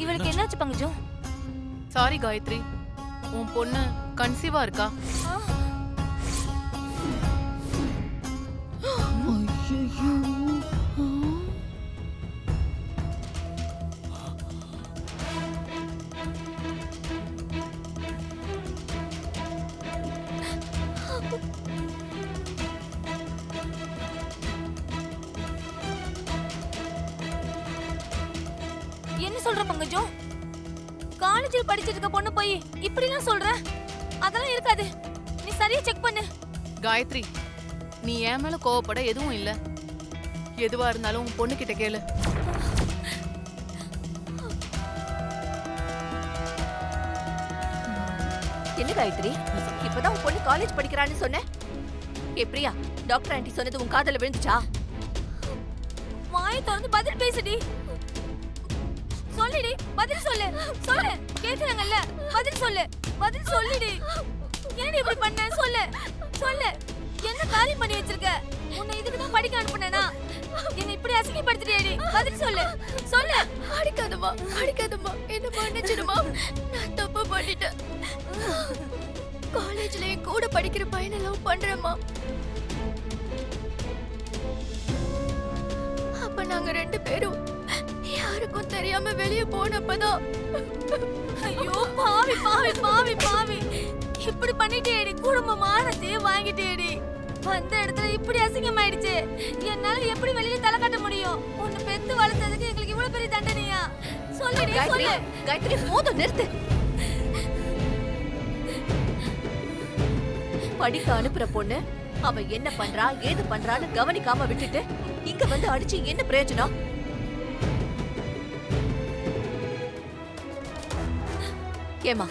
இவளுக்கு என்னாச்சு பங்கஜம்? சாரி காயத்ரி, உன் பொண்ணு கன்சீவா இருக்கா. என்ன சொல்ற பங்கஜம்? காலேஜில் படிச்சிட்டு இருக்க பொண்ணு போய் இப்படிலாம் சொல்ற? அதெல்லாம் இருக்காது. நீ சரியா செக் பண்ணு. காயத்ரி, நீ என் மேல கோவப்பட எதுவும் இல்ல. எதுவா இருந்தாலும் உன் பொண்ணு கிட்ட கேளு. என்ன காயத்ரி, இப்பதான் உன் பொண்ணு காலேஜ் படிக்கிறான்னு சொன்ன. ஏ பிரியா, டாக்டர் ஆண்டி சொன்னது உன் காதுல விழுந்துச்சா? வாயை திறந்து பதில் பேசுடி. சொல்லுடி, பதில் சொல்லு. சொல்லு, கேக்குறாங்கல்ல, பதில் சொல்லு. பதில் சொல்லுடி. ஏன் இப்படி பண்ண? சொல்லு சொல்லு. என்ன காரியம் பண்ணி வச்சிருக்க? உன்னை இதுக்கு தான் படிக்க அனுப்புனேனா? என்ன இப்படி அசிங்கப்படுத்திட்டியேடி. பதில் சொல்லு சொல்லு. அடிக்காதம்மா, அடிக்காதம்மா, என்ன மன்னிச்சிடுமா. நான் தப்பு பண்ணிட்டேன். காலேஜ்ல என் கூட படிக்கிற பையனை லவ் பண்றேம்மா. அப்ப நாங்க 2 பேரும் யாருக்கும் தெரியாம வெளியே போனப்பதான். ஐயோ பாவி பாவி பாவி பாவி. இப்படி பண்ணிட்டேடி. குடும்ப மானத்தையே வாங்கிட்டேடி. வந்த இடத்துல இப்படி அசிங்கமாயிடுச்சு. என்னால எப்படி வெளியில தலை காட்ட முடியும்? உன்னை பெத்து வளர்த்ததுக்கு எங்களுக்கு இவ்வளவு பெரிய தண்டனையா? சொல்லுடி சொல்லு. காயத்ரி, போதும், நிறுத்து. படிக்க அனுப்புற பொண்ணு அவ என்ன பண்றா ஏது பண்றான்னு கவனிக்காம விட்டுட்டு இங்க வந்து அடிச்சு என்ன பிரயோஜனம்? ஏமா,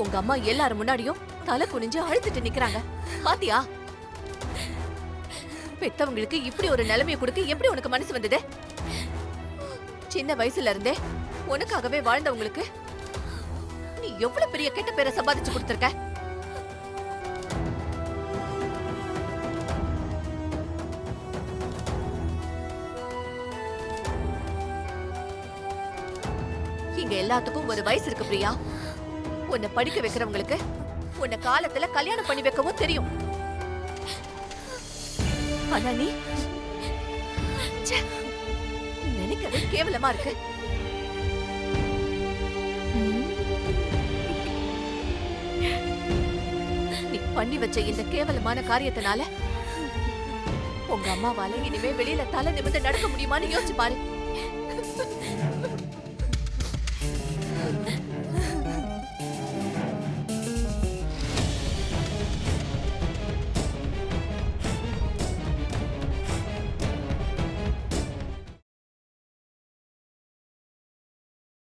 உங்க அம்மா எல்லாரும் முன்னாடியும் தலை குனிஞ்சு அழுத்துட்டு நிக்கிறாங்க. பாத்தியா? பெத்தவங்களுக்கு இப்படி ஒரு நிலைமையை கொடுக்க எப்படி உனக்கு மனசு வந்தது? சின்ன வயசுல இருந்தே உனக்காகவே வாழ்ந்தவங்களுக்கு நீ எவ்வளவு பெரிய கெட்ட பேரை சம்பாதிச்சு கொடுத்திருக்க. இங்க எல்லாத்துக்கும் ஒரு வயசு இருக்கு பிரியா. உன்னை படிக்க வைக்கிறவங்களுக்கு உன்னை காலத்துல கல்யாணம் பண்ணி வைக்கவும் தெரியும். ஆனா நீ நினைக்கவே கேவலமா இருக்கு. நீ பண்ணி வச்ச இந்த கேவலமான காரியத்தினால உங்க அம்மாவால இனிமே வெளியில தலை நிமிர்ந்து நடக்க முடியுமான்னு யோசிச்சு பாரு.